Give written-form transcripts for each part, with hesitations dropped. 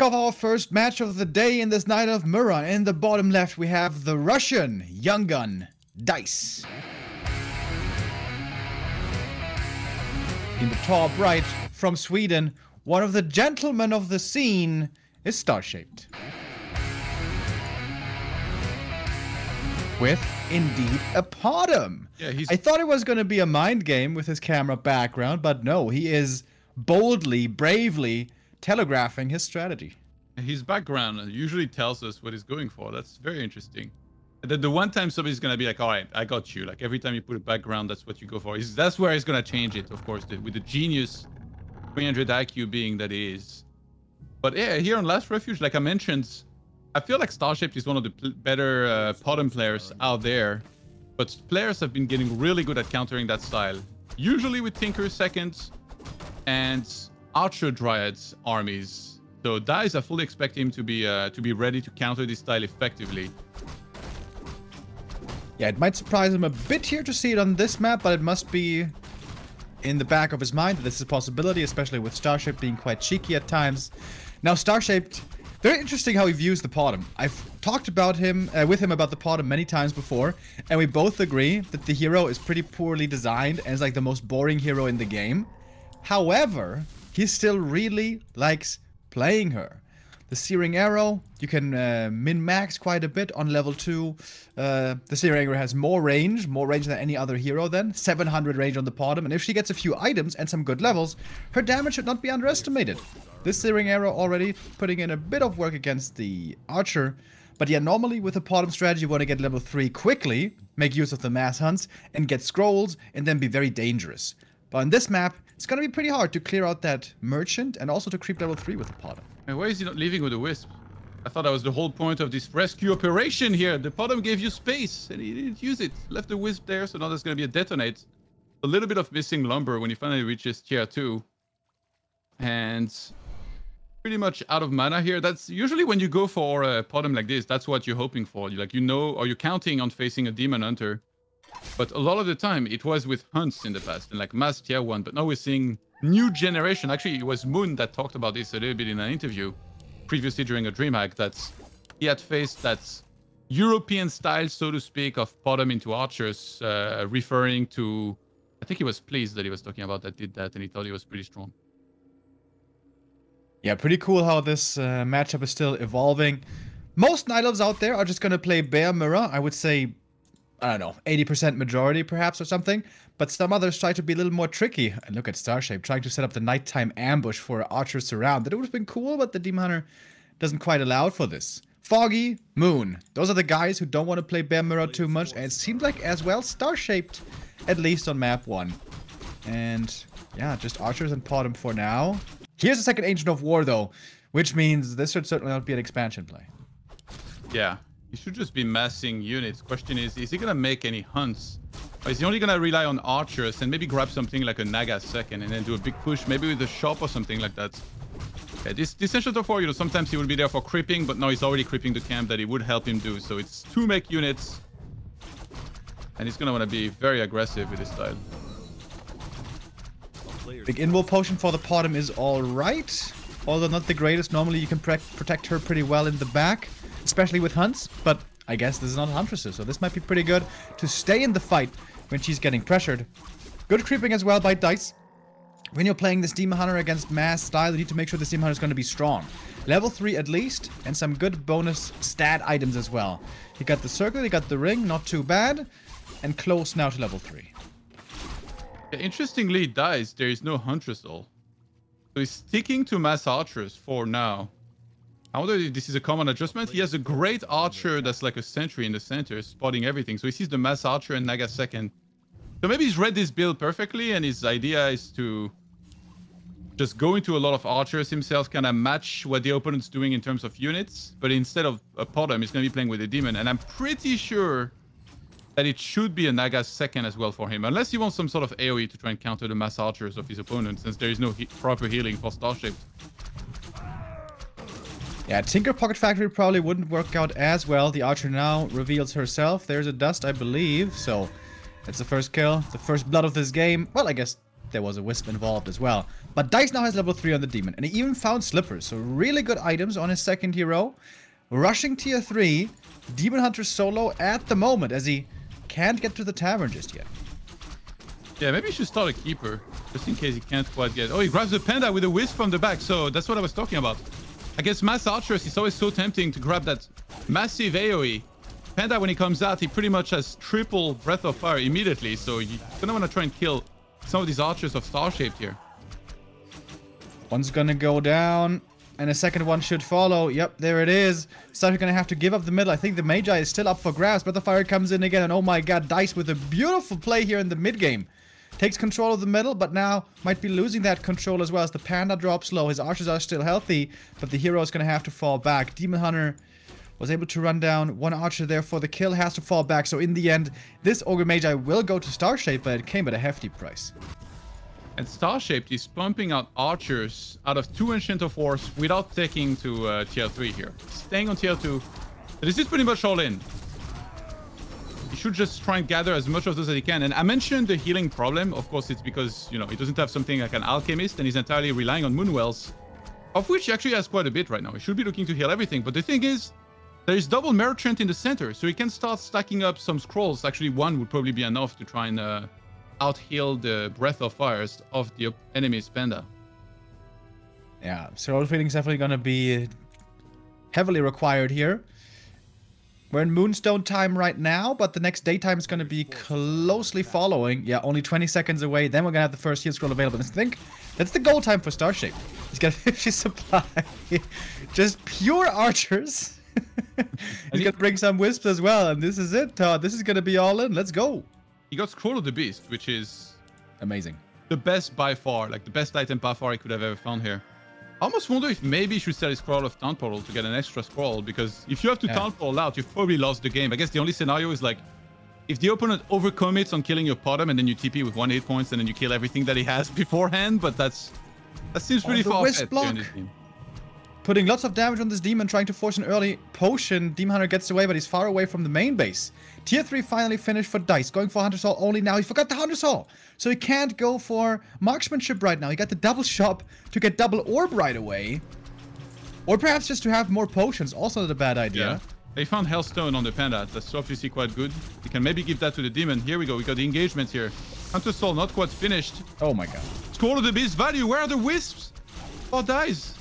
kick off our first match of the day in this night of Mura. In the bottom left, we have the Russian young gun, Dise. In the top right, from Sweden, one of the gentlemen of the scene is Starshaped. With, indeed, a Potom. Yeah, I thought it was going to be a mind game with his camera background, but no, he is boldly, bravely telegraphing his strategy. His background usually tells us what he's going for. That's very interesting. The one time somebody's gonna be like, all right, I got you. Like every time you put a background, that's what you go for. That's where he's gonna change it, of course, with the genius 300 IQ being that he is. But yeah, here on Last Refuge, like I mentioned, I feel like Starshaped is one of the better Potom players out there. But players have been getting really good at countering that style. Usually with Tinker seconds and Archer Dryads armies. So Dise, I fully expect him to be ready to counter this style effectively. Yeah, it might surprise him a bit here to see it on this map, but it must be in the back of his mind that this is a possibility, especially with Starshaped being quite cheeky at times. Now, Starshaped, very interesting how he views the Potom. I've talked about him with him about the Potom many times before, and we both agree that the hero is pretty poorly designed and is like the most boring hero in the game. However, he still really likes playing her. The Searing Arrow, you can min-max quite a bit on level 2. The Searing Arrow has more range than any other hero then. 700 range on the Potom, and if she gets a few items and some good levels, her damage should not be underestimated. This Searing Arrow already putting in a bit of work against the Archer. But yeah, normally with a Potom strategy, you want to get level 3 quickly, make use of the mass hunts, and get scrolls, and then be very dangerous. But on this map, it's gonna be pretty hard to clear out that merchant and also to creep level 3 with the Potom. And why is he not leaving with a wisp? I thought that was the whole point of this rescue operation here. The Potom gave you space and he didn't use it. Left the wisp there, so now there's gonna be a detonate. A little bit of missing lumber when he finally reaches tier 2. And pretty much out of mana here. That's usually when you go for a Potom like this, that's what you're hoping for. Or you're counting on facing a Demon Hunter. But a lot of the time, it was with hunts in the past, and like mass tier 1. But now we're seeing new generation. Actually, it was Moon that talked about this a little bit in an interview previously during a DreamHack, that he had faced that European style, so to speak, of Potom into archers, referring to, I think he was pleased that he was talking about that did that, and he thought he was pretty strong. Yeah, pretty cool how this matchup is still evolving. Most Night Elves out there are just going to play Bear Mirror. I would say, I don't know, 80% majority perhaps or something. But some others try to be a little more tricky. And look at Starshaped trying to set up the nighttime ambush for Archers surround. That would have been cool, but the Demon Hunter doesn't quite allow for this. Foggy, Moon. Those are the guys who don't want to play Bear Mirror too much. And it seems like as well Starshaped, at least on map 1. And yeah, just Archers and Potom for now. Here's a second Ancient of War though, which means this should certainly not be an expansion play. Yeah, he should just be massing units. Question is he gonna make any hunts? Or is he only gonna rely on archers and maybe grab something like a Naga second and then do a big push, maybe with a shop or something like that? Yeah, this Ancient of War, sometimes he will be there for creeping, but now he's already creeping the camp that he would help him do. So it's 2 mech units. And he's gonna wanna be very aggressive with his style. Big invul potion for the Potom is alright. Although not the greatest. Normally you can protect her pretty well in the back, especially with hunts. But I guess this is not Huntresses, so this might be pretty good to stay in the fight when she's getting pressured. Good creeping as well by Dise. When you're playing this Demon Hunter against mass style, you need to make sure this Demon Hunter is going to be strong. Level 3 at least, and some good bonus stat items as well. He got the circle, he got the ring, not too bad. And close now to level 3. Yeah, interestingly, Dise, there is no Huntress all. So he's sticking to mass archers for now. I wonder if this is a common adjustment. He has a great archer that's like a sentry in the center, spotting everything. So he sees the mass archer and Naga second. So maybe he's read this build perfectly, and his idea is to just go into a lot of archers himself, kind of match what the opponent's doing in terms of units. But instead of a Potom, he's going to be playing with a demon. And I'm pretty sure that it should be a Naga second as well for him. Unless he wants some sort of AoE to try and counter the mass archers of his opponent, since there is no proper healing for Starshaped. Yeah, Tinker Pocket Factory probably wouldn't work out as well. The Archer now reveals herself. There's a dust, I believe. So, it's the first kill. The first blood of this game. Well, I guess there was a Wisp involved as well. But Dise now has level 3 on the Demon, and he even found Slippers, so really good items on his second hero. Rushing tier 3, Demon Hunter solo at the moment, as he can't get to the tavern just yet. Yeah, maybe you should start a keeper, just in case he can't quite get... Oh, he grabs the Panda with a Wisp from the back, so that's what I was talking about. I guess mass archers, it's always so tempting to grab that massive AoE. Panda, when he comes out, he pretty much has triple Breath of Fire immediately, so you're gonna want to try and kill some of these archers of Starshaped here. One's gonna go down, and a second one should follow. Yep, there it is. Starshaped gonna have to give up the middle. I think the Magi is still up for grabs. Breath of Fire comes in again, and oh my god, Dise with a beautiful play here in the mid-game. Takes control of the middle, but now might be losing that control as well as the Panda drops low. His archers are still healthy, but the hero is going to have to fall back. Demon Hunter was able to run down one archer there for the kill, has to fall back. So in the end, this Ogre Magi will go to Starshaped, but it came at a hefty price. And Starshaped is pumping out archers out of 2 Ancient of Wars without taking to tier 3 here. Staying on tier 2. This is pretty much all in. He should just try and gather as much of those as he can. And I mentioned the healing problem. Of course, it's because, you know, he doesn't have something like an alchemist and he's entirely relying on Moonwells, of which he actually has quite a bit right now. He should be looking to heal everything. But the thing is, there is double Merchant in the center, so he can start stacking up some scrolls. Actually, one would probably be enough to try and out-heal the Breath of Fires of the enemy's Panda. Yeah, Scroll Feeding is definitely going to be heavily required here. We're in Moonstone time right now, but the next daytime is going to be closely following. Yeah, only 20 seconds away. Then we're going to have the first heal scroll available. And I think that's the goal time for Starshaped. He's got 50 supply. Just pure archers. He's going to bring some Wisps as well. And this is it, Todd. This is going to be all in. Let's go. He got Scroll of the Beast, which is... amazing. The best by far. Like, the best item by far I could have ever found here. I almost wonder if maybe he should sell his Scroll of Town Portal to get an extra scroll, because if you have to Town Portal out, you've probably lost the game. I guess the only scenario is like, if the opponent overcommits on killing your Potom and then you TP with 1 hit points and then you kill everything that he has beforehand, but that seems pretty far-fetched in this game. Putting lots of damage on this demon, trying to force an early potion. Demon Hunter gets away, but he's far away from the main base. Tier 3 finally finished for Dise. Going for Hunter's Hall only now. He forgot the Hunter's Hall. So he can't go for marksmanship right now. He got the double shop to get double orb right away. Or perhaps just to have more potions. Also not a bad idea. Yeah. They found Hellstone on the Panda. That's obviously quite good. We can maybe give that to the demon. Here we go. We got the engagement here. Hunter's Hall not quite finished. Oh my god. Scroll of the Beast value. Where are the Wisps? Oh, Dise.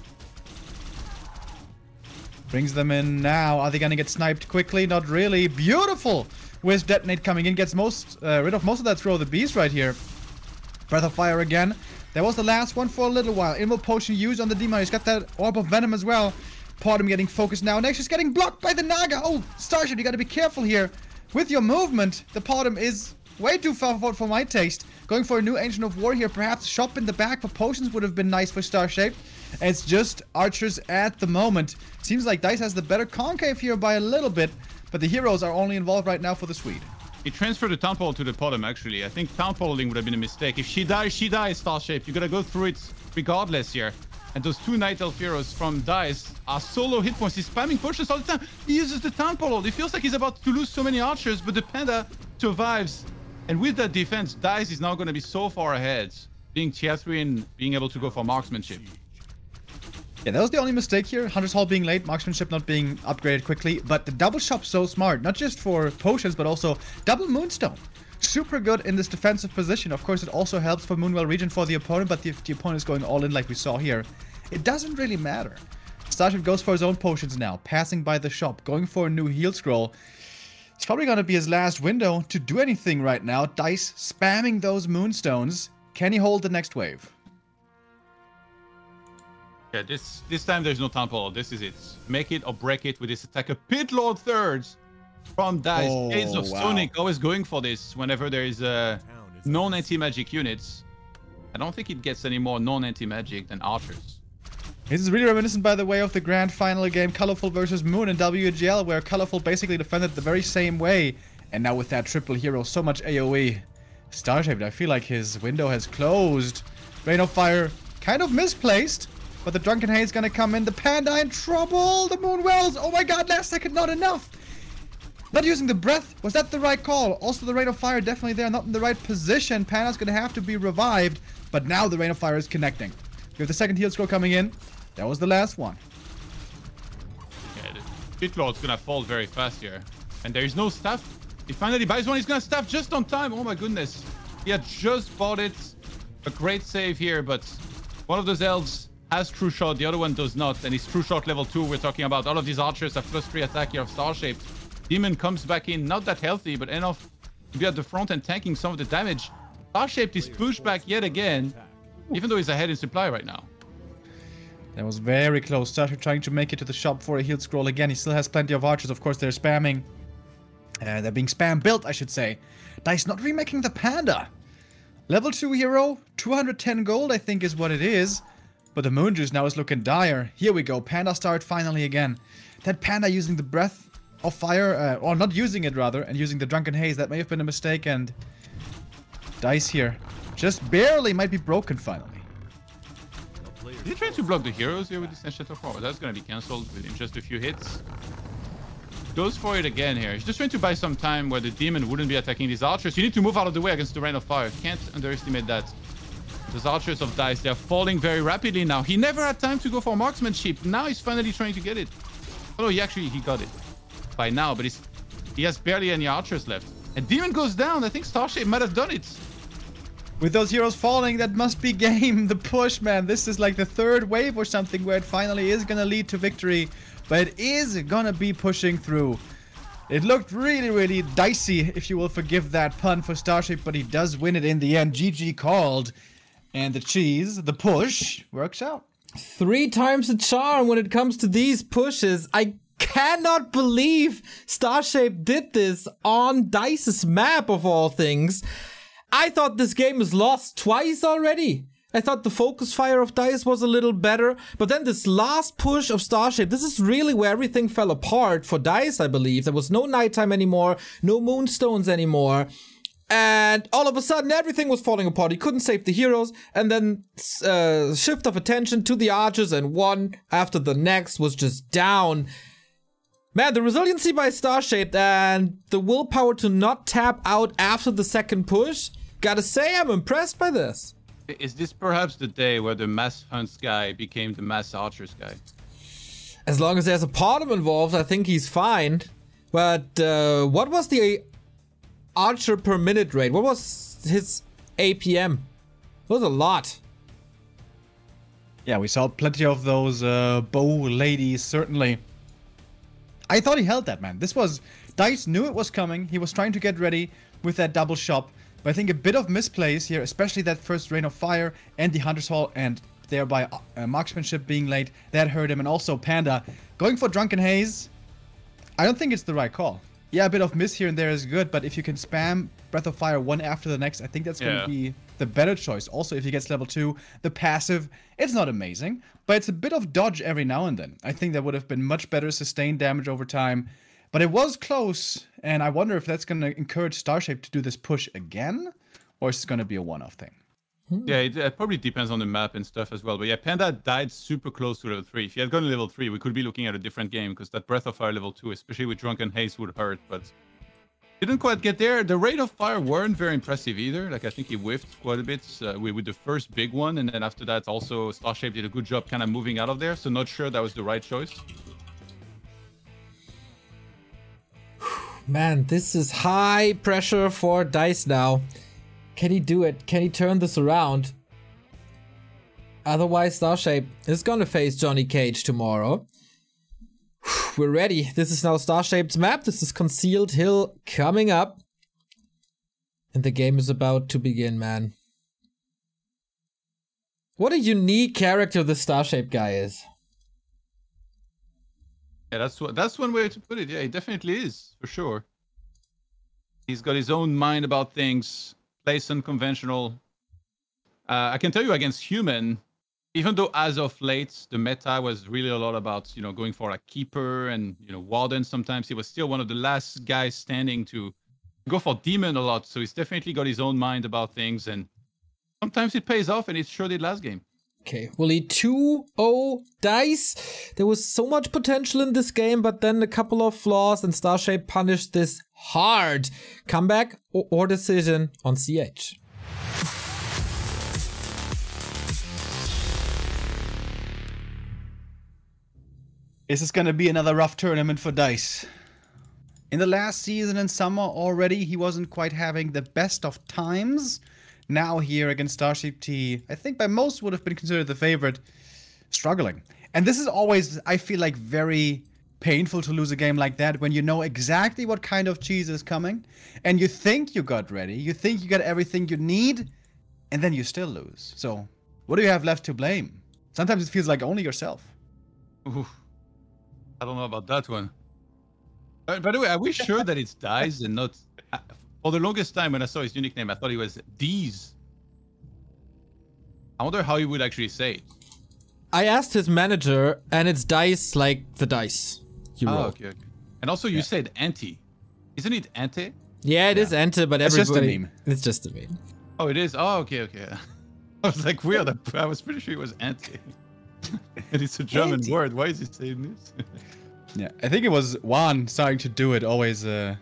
Brings them in now. Are they going to get sniped quickly? Not really. Beautiful! Wisp Detonate coming in. Gets rid of most of that Throw of the Beast right here. Breath of Fire again. That was the last one for a little while. Invoke Potion used on the Demon. He's got that Orb of Venom as well. Potom getting focused now. Next is getting blocked by the Naga. Oh, Starship, you got to be careful here. With your movement, the Potom is way too far forward for my taste. Going for a new Ancient of War here. Perhaps shop in the back for potions would have been nice for Starshaped. It's just archers at the moment. Seems like Dise has the better concave here by a little bit, but the heroes are only involved right now for the Swede. He transferred the Town Portal to the Potom, actually. I think Town Portaling would have been a mistake. If she dies, Starshaped. You gotta go through it regardless here. And those 2 Night Elf heroes from Dise are so low hit points. He's spamming potions all the time. He uses the Town Portal. It feels like he's about to lose so many archers, but the Panda survives. And with that defense, Dise is now gonna be so far ahead, being tier 3 and being able to go for marksmanship. Yeah, that was the only mistake here. Hunter's Hall being late, marksmanship not being upgraded quickly. But the double shop's so smart, not just for potions, but also double Moonstone. Super good in this defensive position. Of course, it also helps for Moonwell region for the opponent, but if the opponent is going all in like we saw here, it doesn't really matter. Starship goes for his own potions now, passing by the shop, going for a new heal scroll. It's probably going to be his last window to do anything right now. Dise spamming those Moonstones. Can he hold the next wave? Yeah, this time there's no Town Portal. This is it. Make it or break it with this attacker. Pit Lord Thirds from Dise. Oh, Gates of Sonic always going for this whenever there is non-anti-magic units. I don't think it gets any more non-anti-magic than archers. This is really reminiscent, by the way, of the grand final game Colorful versus Moon in WGL, where Colorful basically defended the very same way. And now with that triple hero, so much AoE. Starshaped, I feel like his window has closed. Rain of Fire, kind of misplaced. But the Drunken Haze gonna come in. The Panda in trouble. The Moonwells. Oh my god, last second, not enough. Not using the breath. Was that the right call? Also, the Rain of Fire definitely there, not in the right position. Panda's gonna have to be revived, but now the Rain of Fire is connecting. We have the second heal scroll coming in. That was the last one. Yeah, the Pit Lord's gonna fall very fast here. And there is no staff. He finally buys one. He's gonna staff just on time. Oh my goodness. He had just bought it. A great save here, but one of those elves has True Shot, the other one does not. And it's True Shot level 2 we're talking about. All of these archers have +3 attack here of Starshaped. Demon comes back in, not that healthy, but enough to be at the front and tanking some of the damage. Starshaped is pushed back yet again, even though he's ahead in supply right now. That was very close. Starshaped trying to make it to the shop for a healed scroll again. He still has plenty of archers. Of course, they're spamming. They're being spam built, I should say. Dise not remaking the Panda. Level 2 hero, 210 gold, I think is what it is. But the Moon Juice now is looking dire. Here we go. Panda start finally again. That Panda using the Breath of Fire, or not using it rather, and using the Drunken Haze. That may have been a mistake, and Dise here just barely might be broken finally. Is he trying to block the heroes here with this Enchanter Forward? That's going to be cancelled within just a few hits. Goes for it again here. He's just trying to buy some time where the demon wouldn't be attacking these archers. You need to move out of the way against the Rain of Fire. Can't underestimate that. Those archers of Dise, they're falling very rapidly now. He never had time to go for marksmanship. Now he's finally trying to get it. Oh, he got it by now, but he has barely any archers left. And demon goes down. I think Starshaped might have done it. With those heroes falling, that must be game. The push, man. This is like the third wave or something where it finally is gonna lead to victory. But it is gonna be pushing through. It looked really, really dicey, if you will forgive that pun for Starshaped, but he does win it in the end. GG called. And the cheese, the push, works out. 3 times the charm when it comes to these pushes. I cannot believe Starshaped did this on Dice's map of all things. I thought this game was lost twice already. I thought the focus fire of Dise was a little better, but then this last push of Starshaped, this is really where everything fell apart for Dise, I believe. There was no nighttime anymore, no moonstones anymore, and all of a sudden everything was falling apart. He couldn't save the heroes, and then shift of attention to the archers, and one after the next was just down. Man, the resiliency by Starshaped and the willpower to not tap out after the second push, gotta say I'm impressed by this. Is this perhaps the day where the mass hunts guy became the mass archers guy? As long as there's a Potom involved, I think he's fine. But what was the archer per minute rate? What was his APM? It was a lot. Yeah, we saw plenty of those bow ladies, certainly. I thought he held that, man. This was... Dise knew it was coming. He was trying to get ready with that double shop. But I think a bit of misplays here, especially that first Rain of Fire and the Hunter's Hall, and thereby marksmanship being late, that hurt him. And also Panda going for Drunken Haze. I don't think it's the right call. Yeah, a bit of miss here and there is good, but if you can spam Breath of Fire one after the next, I think that's going to be the better choice. Also, if he gets level 2, the passive, it's not amazing, but it's a bit of dodge every now and then. I think that would have been much better sustained damage over time. But it was close, and I wonder if that's going to encourage Starshaped to do this push again, or is it going to be a one-off thing? Yeah, it probably depends on the map and stuff as well. But yeah, Panda died super close to level 3. If he had gone to level 3, we could be looking at a different game, because that Breath of Fire level 2, especially with Drunken Haze, would hurt, but didn't quite get there. The Rain of Fire weren't very impressive either. Like, I think he whiffed quite a bit with the first big one, and then after that, also, Starshaped did a good job kind of moving out of there, so not sure that was the right choice. Man, this is high pressure for Dise now. Can he do it? Can he turn this around? Otherwise, Starshaped is gonna face Johnny Cage tomorrow. We're ready. This is now Starshaped's map. This is Concealed Hill coming up. And the game is about to begin, man. What a unique character this Starshaped guy is. Yeah, that's one way to put it. Yeah, he definitely is, for sure. He's got his own mind about things, plays unconventional. I can tell you against human, even though as of late the meta was really a lot about, you know, going for a keeper and, you know, warden sometimes, he was still one of the last guys standing to go for demon a lot. So he's definitely got his own mind about things, and sometimes it pays off, and it sure did last game. Okay, we'll lead 2-0 Dise. There was so much potential in this game, but then a couple of flaws and Starshaped punished this hard. Comeback or decision on CH. This is gonna be another rough tournament for Dise. In the last season in summer already, he wasn't quite having the best of times. Now here against Starshaped, he, I think by most would have been considered the favorite, struggling. And this is always, I feel like, very painful to lose a game like that when you know exactly what kind of cheese is coming and you think you got ready, you think you got everything you need, and then you still lose. So, what do you have left to blame? Sometimes it feels like only yourself. Ooh, I don't know about that one. By the way, are we sure that it's Dise and not... For the longest time when I saw his unique name, I thought he was Dise. I wonder how he would actually say it. I asked his manager, and it's Dise like the dice. Okay. And also you said anti. Isn't it ante? Yeah, it is ante, but It's everybody... just a meme. It's just a meme. Oh, it is? Oh, okay. I was like, weird. I was pretty sure it was anti. And it's a German word. Why is he saying this? Yeah, I think it was Juan starting to do it always in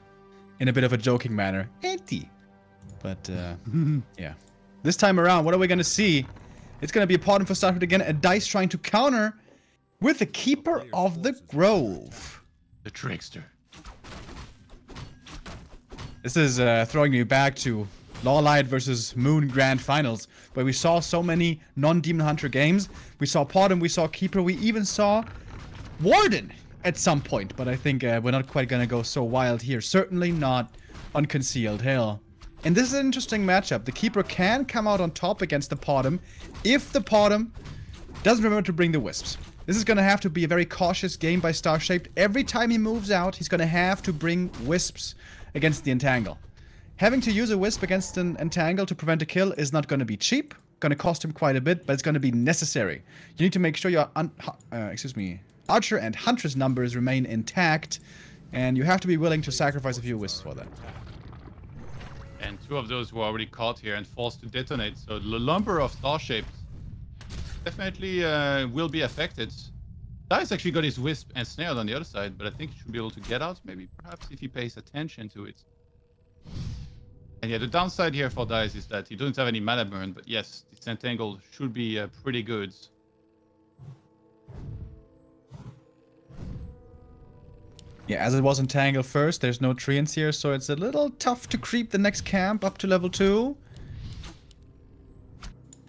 a bit of a joking manner. Anti. But, yeah. This time around, what are we going to see? It's going to be a pardon for Starshaped again, and Dise trying to counter with the Keeper of the Grove. The trickster. This is throwing me back to Lawlight versus Moon Grand Finals, where we saw so many non-Demon Hunter games. We saw Pardon, we saw Keeper, we even saw Warden at some point, but I think we're not quite gonna go so wild here. Certainly not on Concealed Hill. And this is an interesting matchup. The Keeper can come out on top against the Pardon if the Pardon doesn't remember to bring the Wisps. This is gonna have to be a very cautious game by Starshaped. Every time he moves out, he's gonna have to bring Wisps against the Entangle. Having to use a Wisp against an Entangle to prevent a kill is not gonna be cheap. Gonna cost him quite a bit, but it's gonna be necessary. You need to make sure your Archer and Huntress numbers remain intact, and you have to be willing to sacrifice a few Wisps for that. And two of those were already caught here and forced to detonate, so the lumber of Starshaped definitely will be affected. Dise actually got his Wisp and snared on the other side, but I think he should be able to get out, maybe, perhaps, if he pays attention to it. And yeah, the downside here for Dise is that he doesn't have any mana burn, but yes, this Entangle should be pretty good. Yeah, as it was Entangle first, there's no treants here, so it's a little tough to creep the next camp up to level 2.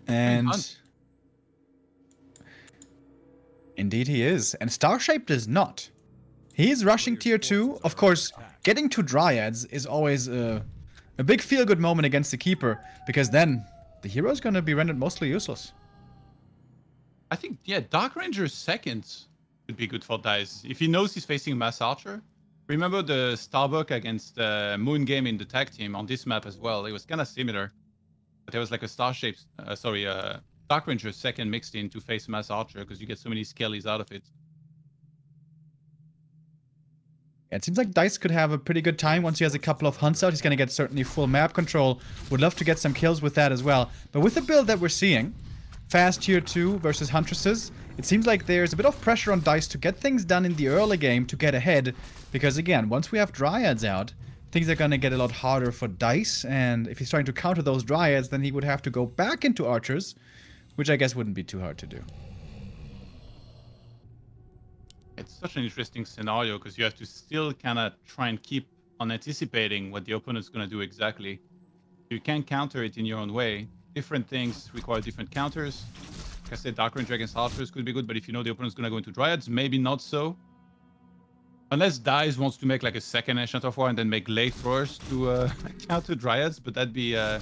And... Indeed he is. And Starshaped is not. He is rushing tier 2. Of course, getting to Dryads is always a big feel-good moment against the Keeper, because then the hero is going to be rendered mostly useless. I think, yeah, Dark Ranger's seconds would be good for Dise. If he knows he's facing Mass Archer. Remember the Starbuck against Moon game in the tag team on this map as well. It was kind of similar. But there was like a Starshaped, Dark Ranger second mixed in to face Mass Archer because you get so many skellies out of it. Yeah, it seems like Dise could have a pretty good time once he has a couple of hunts out. He's going to get certainly full map control. Would love to get some kills with that as well. But with the build that we're seeing, fast tier 2 versus Huntresses, it seems like there's a bit of pressure on Dise to get things done in the early game to get ahead. Because again, once we have Dryads out, things are going to get a lot harder for Dise. And if he's trying to counter those Dryads, then he would have to go back into Archers, which I guess wouldn't be too hard to do. It's such an interesting scenario because you have to still kind of try and keep on anticipating what the opponent's going to do exactly. You can counter it in your own way. Different things require different counters. Like I said, Dark Ranger against Archers could be good, but if you know the opponent's going to go into Dryads, maybe not so. Unless Dise wants to make like a second Ancient of War and then make late throwers to counter Dryads, but that'd be a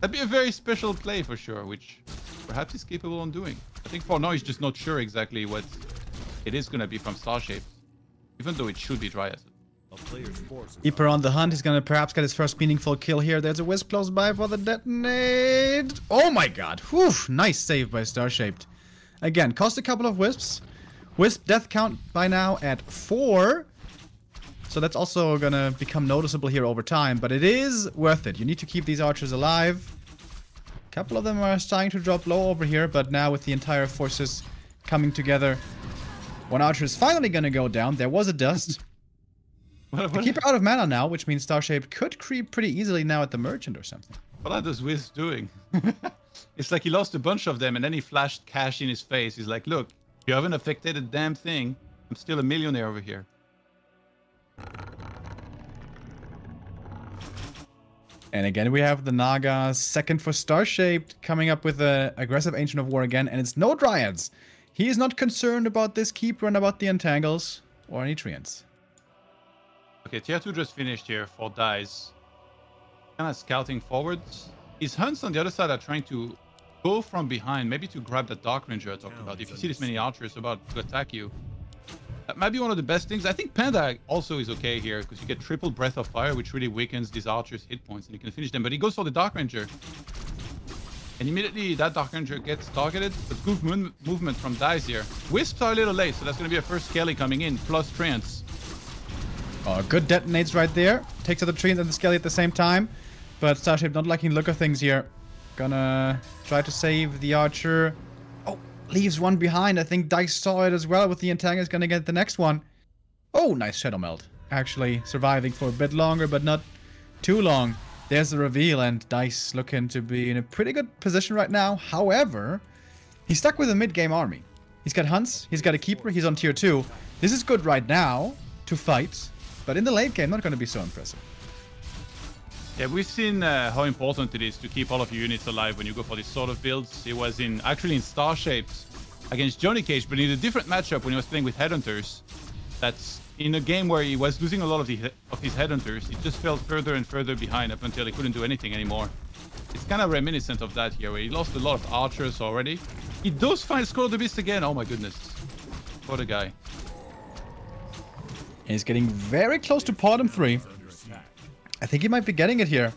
very special play for sure, which perhaps he's capable of doing. I think for now he's just not sure exactly what it is going to be from Starshaped, even though it should be Dryads. Keeper on the hunt. He's going to perhaps get his first meaningful kill here. There's a Wisp close by for the detonate. Oh my god. Whew. Nice save by Starshaped. Again, cost a couple of Wisps. Wisp death count by now at 4. So that's also going to become noticeable here over time. But it is worth it. You need to keep these Archers alive. couple of them are starting to drop low over here, but now with the entire forces coming together, one archer is finally going to go down. There was a dust. The keeper out of mana now, which means Starshaped could creep pretty easily now at the merchant or something. What are those Wiz doing? It's like he lost a bunch of them and then he flashed cash in his face. He's like, look, you haven't affected a damn thing. I'm still a millionaire over here. And again, we have the Naga second for Starshaped coming up with an aggressive Ancient of War again. And it's no Dryads. He is not concerned about this keeper and about the Entangles or any Treants. Okay, tier 2 just finished here for Dise. Kind of scouting forwards. His hunts on the other side are trying to go from behind, maybe to grab the Dark Ranger I talked about. If you see this many archers about to attack you, that might be one of the best things. I think Panda also is okay here because you get triple Breath of Fire, which really weakens these archers' hit points and you can finish them. But he goes for the Dark Ranger. And immediately that Dark Ranger gets targeted. But good movement from Dise here. Wisps are a little late, so that's going to be a first Skelly coming in, plus Treants. Oh, good detonates right there. Takes out the Treants and the Skelly at the same time. But Starshaped not liking the look of things here. Gonna try to save the archer. Oh, leaves one behind. I think Dise saw it as well with the Entangler. Gonna get the next one. Oh, nice Shadow Melt. Actually surviving for a bit longer, but not too long. There's the reveal, and Dise looking to be in a pretty good position right now. However, he's stuck with a mid-game army. He's got hunts, he's got a keeper, he's on tier 2. This is good right now to fight, but in the late game, not going to be so impressive. Yeah, we've seen how important it is to keep all of your units alive when you go for these sort of builds. It was actually in Starshaped against Johnny Cage, but in a different matchup when he was playing with Headhunters. That's in a game where he was losing a lot of his Headhunters. He just fell further and further behind up until he couldn't do anything anymore. It's kind of reminiscent of that here, where he lost a lot of archers already. He does find Skull of the Beast again. Oh my goodness. What a guy. He's getting very close to bottom 3. I think he might be getting it here.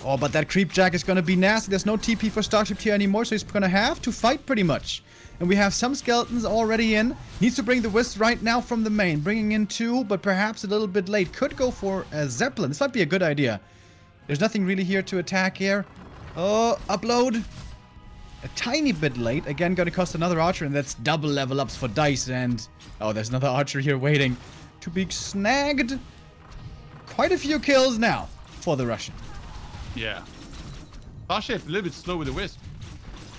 Oh, but that Creep Jack is going to be nasty. There's no TP for Starship here anymore, so he's going to have to fight pretty much. And we have some skeletons already in. Needs to bring the Wisp right now from the main. Bringing in 2, but perhaps a little bit late. Could go for a Zeppelin. This might be a good idea. There's nothing really here to attack here. Oh, upload. A tiny bit late. Again, going to cost another archer, and that's double level ups for Dise. And, oh, there's another archer here waiting to be snagged. Quite a few kills now for the Russian. Yeah. Starshaped a little bit slow with the Wisp.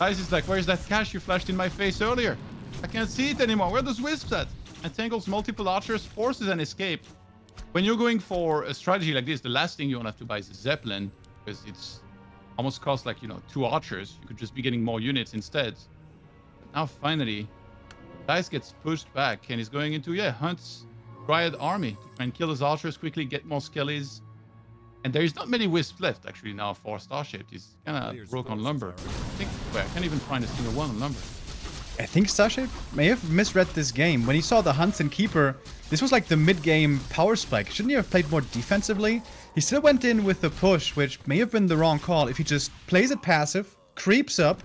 Dise is like, where's that cash you flashed in my face earlier? I can't see it anymore. Where are those Wisps at? Entangles multiple archers, forces an escape. When you're going for a strategy like this, the last thing you want to have to buy is a Zeppelin, because it's almost costs like, 2 archers. You could just be getting more units instead. But now finally, Dise gets pushed back and he's going into, hunts Dryad army to try and kill his archers quickly, get more Skellies. And there's not many Wisps left actually now for Starshaped. He's kind of broke on lumber. I can't even find a single one on lumber. I think Starshaped may have misread this game. When he saw the hunts and keeper, this was like the mid-game power spike. Shouldn't he have played more defensively? He still went in with the push, which may have been the wrong call. If he just plays it passive, creeps up,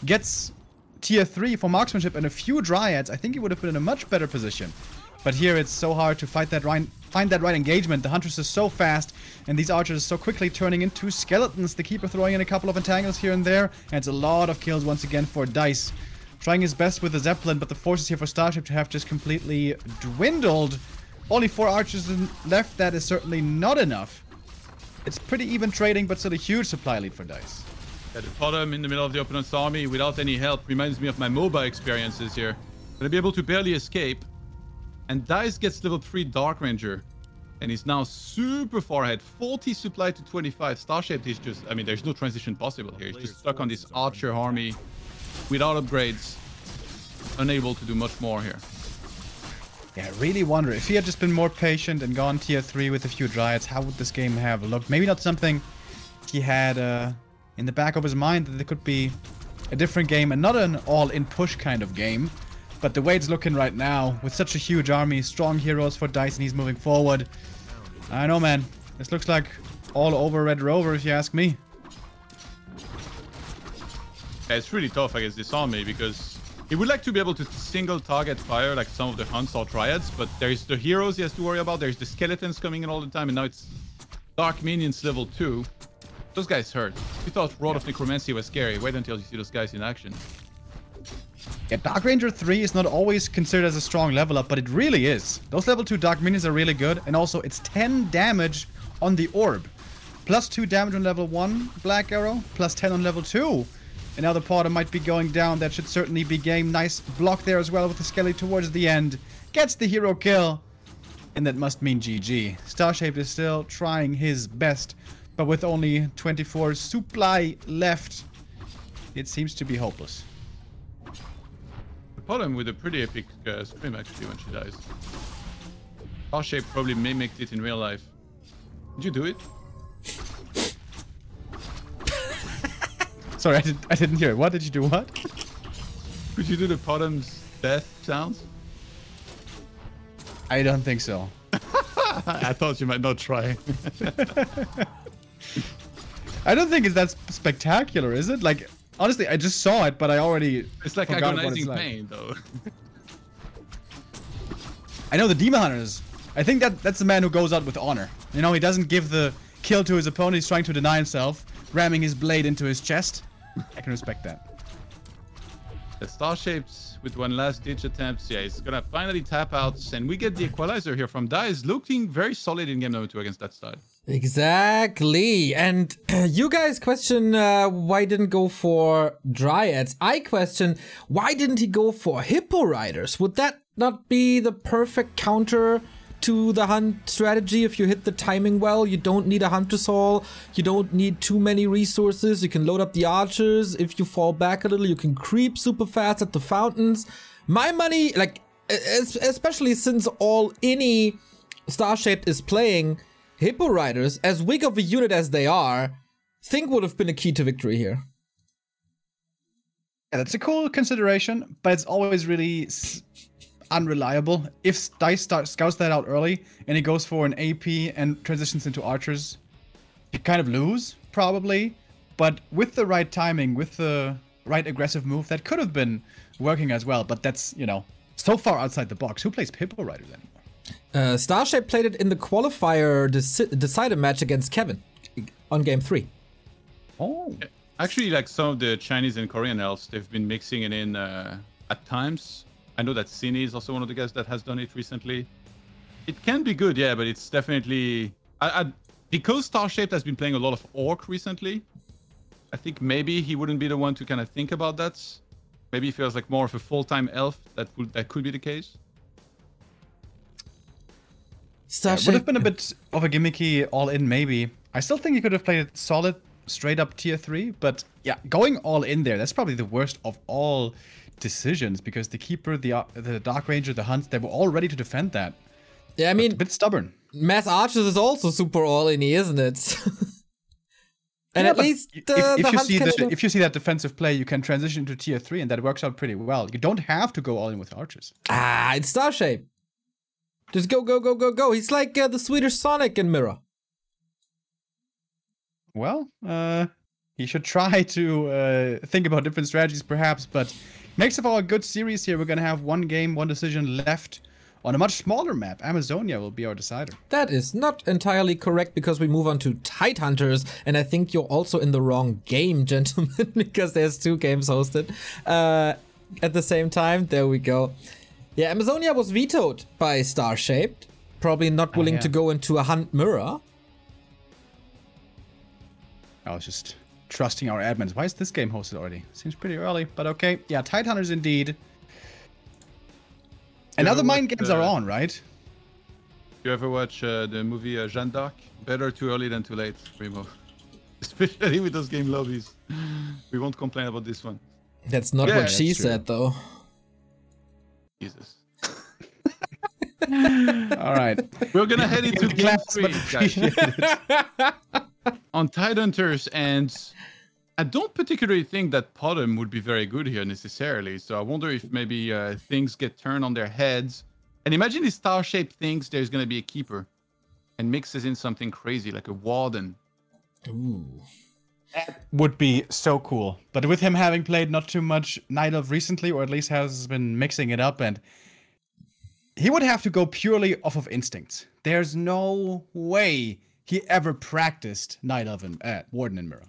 gets tier 3 for marksmanship and a few Dryads, I think he would have been in a much better position. But here it's so hard to find that right engagement. The Huntress is so fast, and these archers are so quickly turning into skeletons. The Keeper throwing in a couple of entangles here and there, and it's a lot of kills once again for Dise. Trying his best with the Zeppelin, but the forces here for Starship to have just completely dwindled. Only 4 archers left. That is certainly not enough. It's pretty even trading, but still a huge supply lead for Dise. Yeah, the bottom in the middle of the opponent's army without any help reminds me of my MOBA experiences here. Gonna be able to barely escape. And Dise gets level 3 Dark Ranger. And he's now super far ahead. 40 supply to 25. Starshaped is just, there's no transition possible here. He's just stuck on this archer army without upgrades. Unable to do much more here. Yeah, I really wonder if he had just been more patient and gone tier 3 with a few Dryads, how would this game have looked? Maybe not something he had in the back of his mind that there could be a different game and not an all-in push kind of game. But the way it's looking right now, with such a huge army, strong heroes for Dise, and he's moving forward. I know, man. This looks like all over Red Rover, if you ask me. Yeah, it's really tough against this army, because he would like to be able to single target fire like some of the hunts or Dryads, but there's the heroes he has to worry about. There's the skeletons coming in all the time, and now it's Dark Minions level 2. Those guys hurt. You thought Rod of Necromancy was scary. Wait until you see those guys in action. Yeah, Dark Ranger 3 is not always considered as a strong level up, but it really is. Those level 2 Dark Minions are really good, and also it's 10 damage on the orb. Plus 2 damage on level 1 Black Arrow, plus 10 on level 2. And now the Potter might be going down. That should certainly be game. Nice block there as well with the Skelly towards the end. Gets the hero kill. And that must mean GG. Starshaped is still trying his best, but with only 24 supply left, it seems to be hopeless. The Potter with a pretty epic scream actually when she dies. Starshaped probably mimicked it in real life. Did you do it? Sorry, I didn't hear it. What did you do? What? Could you do the Potham's death sounds? I don't think so. I thought you might not try. I don't think it's that spectacular, is it? Like, honestly, I just saw it, but I already. It's like forgot what agonizing it's like. pain, though. I know the Demon Hunters. I think that's the man who goes out with honor. You know, he doesn't give the kill to his opponent. He's trying to deny himself, ramming his blade into his chest. I can respect that. The Starshaped with one last ditch attempt. Yeah, he's gonna finally tap out, and we get the equalizer here from Dise, looking very solid in game number 2 against that side. Exactly. And you guys question why didn't go for Dryads. I question why didn't he go for Hippo Riders? Would that not be the perfect counter to the hunt strategy? If you hit the timing well, you don't need a Hunter's Hall, you don't need too many resources, you can load up the archers. If you fall back a little, you can creep super fast at the fountains. My money, like, especially since all any Starshaped is playing, Hippo Riders, as weak of a unit as they are, think would have been a key to victory here. Yeah, that's a cool consideration, but it's always really unreliable. If Dise scouts that out early and he goes for an AP and transitions into archers, you kind of lose, probably. But with the right timing, with the right aggressive move, that could have been working as well. But that's, you know, so far outside the box. Who plays Hippo Riders anymore? Starshaped played it in the qualifier decider match against Kevin on game 3. Oh. Actually, like some of the Chinese and Korean elves, they've been mixing it in at times. I know that Cine is also one of the guys that has done it recently. It can be good, yeah, but it's definitely... because Starshaped has been playing a lot of Orc recently, I think maybe he wouldn't be the one to kind of think about that. Maybe he feels like more of a full-time elf. That could be the case. Starshaped would have been a bit of a gimmicky all-in, maybe. I still think he could have played it solid, straight-up tier 3, but yeah, going all-in there, that's probably the worst of all decisions, because the Keeper, the Dark Ranger, the Hunts, they were all ready to defend that. Yeah, I mean, a bit stubborn. Mass Archers is also super all-in, isn't it? And yeah, at least if you see that defensive play, you can transition to tier 3, and that works out pretty well. You don't have to go all in with archers. Ah, it's Starshaped. Just go, go, go, go, go. He's like the Swedish Sonic in Mirror. Well, he should try to think about different strategies, perhaps. But next of all, a good series here. We're gonna have one game, one decision left on a much smaller map. Amazonia will be our decider. That is not entirely correct, because we move on to Tidehunters, and I think you're also in the wrong game, gentlemen, because there's 2 games hosted at the same time. There we go. Yeah, Amazonia was vetoed by Starshaped, probably not willing to go into a Hunt Mirror. I was just trusting our admins. Why is this game hosted already? Seems pretty early, but okay. Yeah, Tidehunters indeed. And other mind games are on, right? You ever watch the movie Jeanne d'Arc? Better too early than too late, Primo. Especially with those game lobbies. We won't complain about this one. That's not what she said, though. Jesus. All right. We're gonna head into game 3, guys. On Tidehunters, and I don't particularly think that Potham would be very good here necessarily. So I wonder if maybe things get turned on their heads. And imagine if Starshaped thinks there's gonna be a Keeper and mixes in something crazy like a Warden. Ooh. That would be so cool. But with him having played not too much Night Elf recently, or at least has been mixing it up, and he would have to go purely off of instincts. There's no way he ever practiced Night Elf at Warden and Mirror.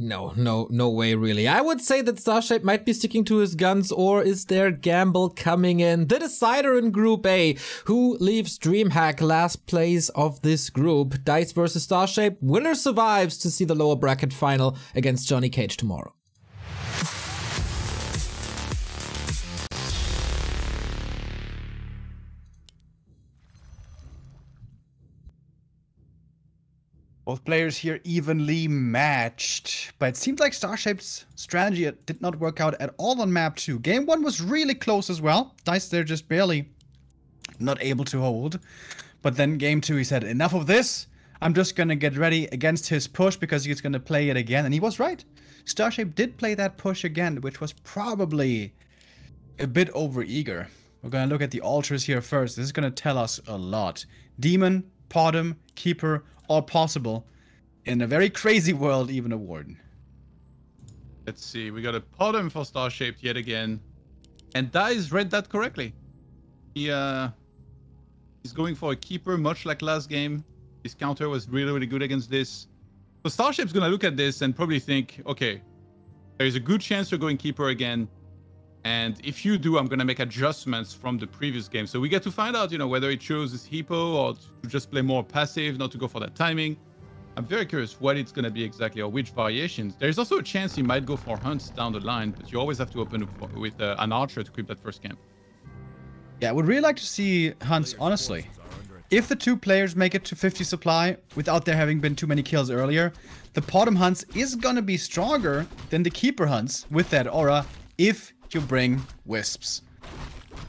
No way, really. I would say that Starshaped might be sticking to his guns, or is there gamble coming in? The decider in Group A, who leaves DreamHack last place of this group. Dise versus Starshaped. Winner survives to see the lower bracket final against Johnny Cage tomorrow. Both players here evenly matched, but it seemed like Starshape's strategy did not work out at all on map 2. Game 1 was really close as well. Dise there just barely not able to hold. But then game 2 he said, enough of this. I'm just gonna get ready against his push because he's gonna play it again. And he was right. Starshaped did play that push again, which was probably a bit over-eager. We're gonna look at the altars here first. This is gonna tell us a lot. Demon, Podem, Keeper, all possible. In a very crazy world, even a Warden. Let's see, we got a Podem for Starshaped yet again. And Dise read that correctly. He's going for a Keeper, much like last game. His counter was really good against this. So Starshaped's gonna look at this and probably think, okay, there's a good chance you're going Keeper again. And if you do, I'm gonna make adjustments from the previous game. So we get to find out, you know, whether he chose Hippo or to just play more passive, not to go for that timing. I'm very curious what it's gonna be exactly, or which variations. There's also a chance he might go for hunts down the line, but you always have to open up with an archer to creep that first camp. Yeah, I would really like to see hunts, honestly. If the two players make it to 50 supply without there having been too many kills earlier, the Podem hunts is gonna be stronger than the Keeper hunts with that aura if you bring wisps.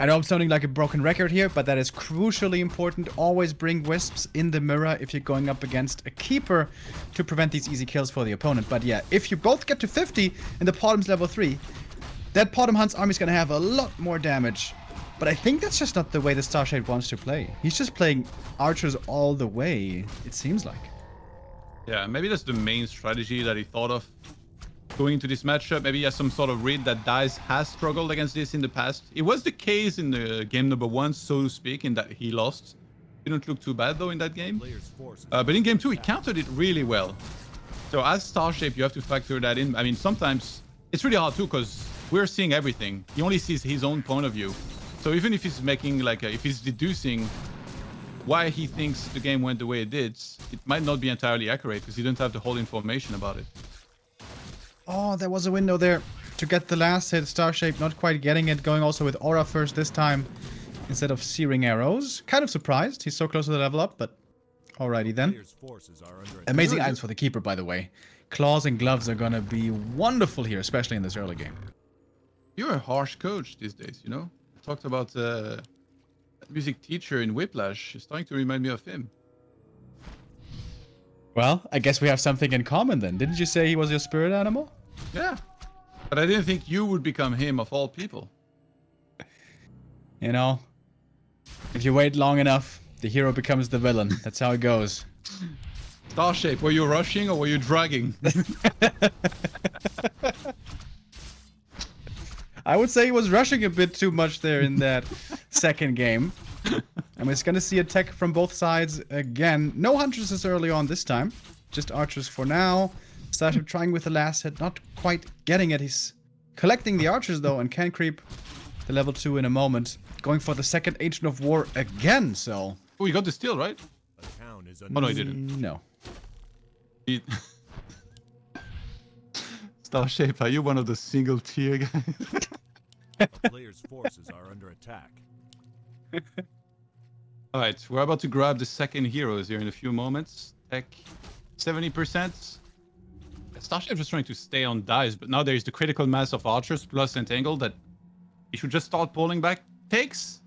I know I'm sounding like a broken record here, but that is crucially important. Always bring wisps in the mirror if you're going up against a Keeper to prevent these easy kills for the opponent. But yeah, if you both get to 50 and the Podem's level 3, that Podem Hunt's army is going to have a lot more damage. But I think that's just not the way the Starshaped wants to play. He's just playing archers all the way, it seems like. Yeah, maybe that's the main strategy that he thought of going into this matchup. Maybe he has some sort of read that Dise has struggled against this in the past. It was the case in the game number 1, so to speak, in that he lost. Didn't look too bad though in that game. But in game 2, he countered it really well. So as Starshaped, you have to factor that in. I mean, sometimes it's really hard too, because we're seeing everything. He only sees his own point of view. So even if he's making like if he's deducing why he thinks the game went the way it did, it might not be entirely accurate because he didn't have the whole information about it. Oh, there was a window there to get the last hit. Starshaped not quite getting it. Going also with Aura first this time instead of Searing Arrows. Kind of surprised. He's so close to the level up, but alrighty then. Amazing items for the Keeper, by the way. Claws and gloves are gonna be wonderful here, especially in this early game. You're a harsh coach these days, you know? I talked about that music teacher in Whiplash. It's starting to remind me of him. Well, I guess we have something in common then. Didn't you say he was your spirit animal? Yeah, but I didn't think you would become him of all people. You know, if you wait long enough, the hero becomes the villain. That's how it goes. Starshaped, were you rushing or were you dragging? I would say he was rushing a bit too much there in that second game. And we're going to see attack from both sides again. No hunters early on this time. Just archers for now. Starshaped trying with the last hit, not quite getting it. He's collecting the archers though and can creep the level 2 in a moment. Going for the second Agent of War again, so... Oh, you got the steal, right? Oh, no, he didn't. No. Starshaped, are you one of the single tier guys? The player's forces are under attack. Alright, we're about to grab the second heroes here in a few moments. Tech 70%. Starshaped just trying to stay on Dise, but now there's the critical mass of archers plus Entangle that he should just start pulling back. Takes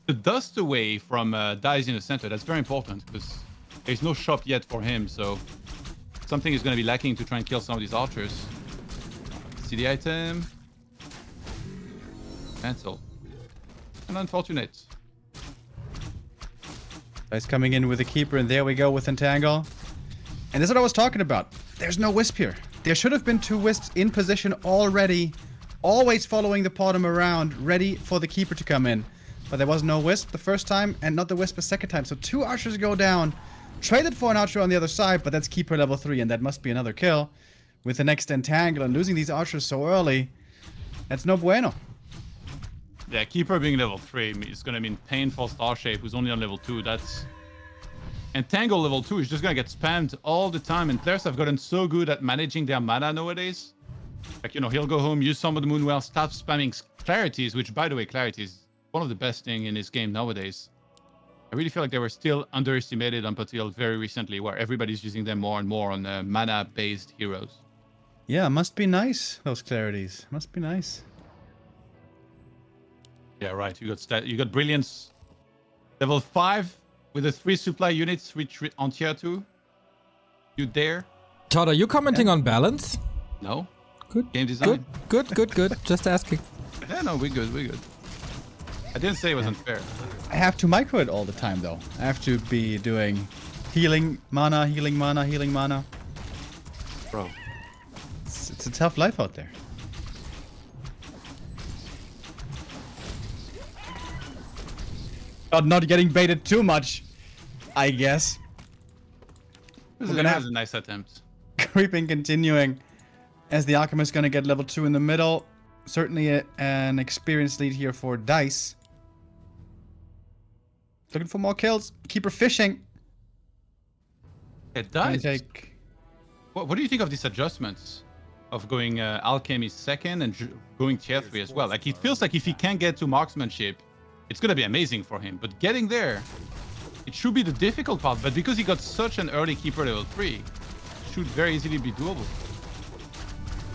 the dust away from Dise in the center. That's very important because there's no shop yet for him, so something is going to be lacking to try and kill some of these archers. See the item. Cancel. And unfortunate. Dise coming in with a Keeper, and there we go with Entangle. And this is what I was talking about. There's no Wisp here. There should have been 2 Wisps in position already. Always following the Podem around, ready for the Keeper to come in. But there was no Wisp the first time, and not the Wisp the second time. So 2 archers go down. Traded for an archer on the other side, but that's keeper level 3, and that must be another kill. With the next entangle and losing these archers so early, that's no bueno. Yeah, keeper being level 3 is going to mean pain for Starshaped, who's only on level 2. That's... Entangle level 2 is just going to get spammed all the time, and players have gotten so good at managing their mana nowadays. Like, you know, he'll go home, use some of the Moonwell, start spamming Clarities, which, by the way, Clarity is one of the best things in this game nowadays. I really feel like they were still underestimated until very recently, where everybody's using them more and more on mana-based heroes. Yeah, must be nice, those Clarities. Must be nice. Yeah, right. You got Brilliance. Level 5 with the 3 supply units on tier 2. You dare? Todd, are you commenting on balance? No. Good. Game design. Good. Just asking. Yeah, no, we're good. I didn't say it was unfair. I have to micro it all the time, though. I have to be doing healing mana. Bro. It's a tough life out there. Not getting baited too much, I guess. This is a nice attempt. Creeping continuing as the Alchemist gonna get level 2 in the middle. Certainly an experienced lead here for Dise. Looking for more kills. Keeper fishing. It does. What do you think of these adjustments? Of going Alchemy 2nd and going tier 3 as well? Like, it feels like if he can get to marksmanship, it's gonna be amazing for him. But getting there, it should be the difficult part. But because he got such an early keeper level 3, it should very easily be doable.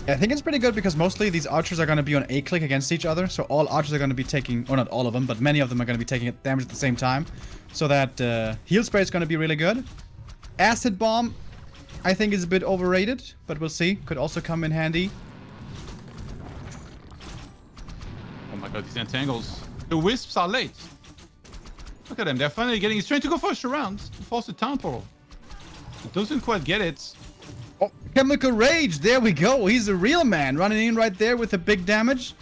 Yeah, I think it's pretty good because mostly these archers are going to be on a click against each other. So all archers are going to be taking, or not all of them, but many of them are going to be taking damage at the same time. So that heal spray is going to be really good. Acid bomb, I think, is a bit overrated, but we'll see. Could also come in handy. Oh my god, these entangles. The wisps are late. Look at them. They're finally getting... He's trying to go first round to force the town portal. It doesn't quite get it. Oh, Chemical Rage. There we go. He's a real man. Running in right there with the big damage.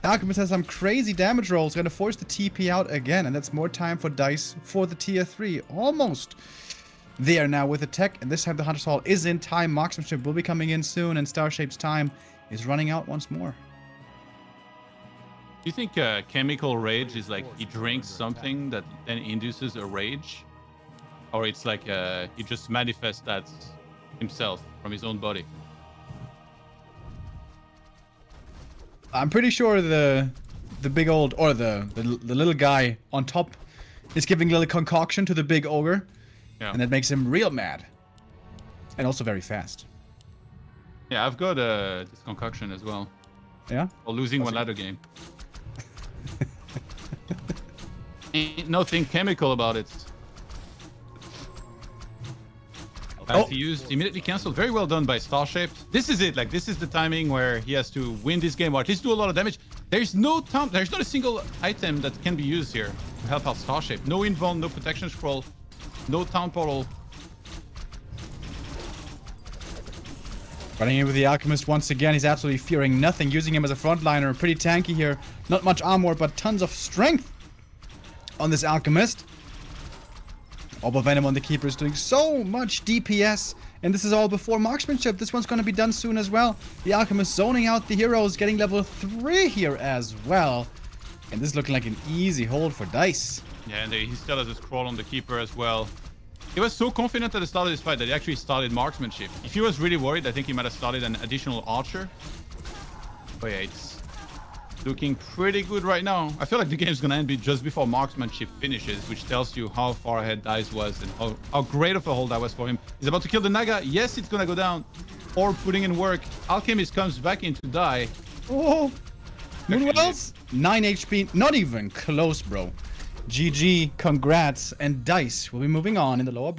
Alchemist has some crazy damage rolls. Going to force the TP out again. And that's more time for Dise for the tier 3. Almost there now with the tech. And this time the Hunter's Hall is in time. Marksmanship will be coming in soon. And Starshape's time is running out once more. Do you think Chemical Rage is like he drinks something that then induces a rage? Or it's like he just manifests that himself from his own body? I'm pretty sure the big old, or the little guy on top is giving a little concoction to the big ogre. Yeah. And that makes him real mad. And also very fast. Yeah, I've got this concoction as well. Yeah? Or losing one ladder game. Ain't nothing chemical about it. He used, immediately cancelled. Very well done by Starshaped. This is it. Like, this is the timing where he has to win this game or at least do a lot of damage. There's not a single item that can be used here to help out Starshaped. No invuln, no protection scroll, no town portal. Running in with the Alchemist once again. He's absolutely fearing nothing. Using him as a frontliner. Pretty tanky here. Not much armor, but tons of strength on this Alchemist. Orb of Venom on the Keeper is doing so much DPS. And this is all before marksmanship. This one's going to be done soon as well. The Alchemist zoning out the heroes. Getting level 3 here as well. And this is looking like an easy hold for Dise. Yeah, and he still has a scroll on the Keeper as well. He was so confident at the start of this fight that he actually started marksmanship. If he was really worried, I think he might have started an additional archer. But yeah, it's looking pretty good right now. I feel like the game's gonna end just before marksmanship finishes, which tells you how far ahead Dise was and how great of a hold that was for him. He's about to kill the Naga. Yes, it's gonna go down. Or putting in work. Alchemist comes back in to die. Oh, Moonwells? 9 HP. Not even close, bro. GG, congrats, and Dise will be moving on in the lower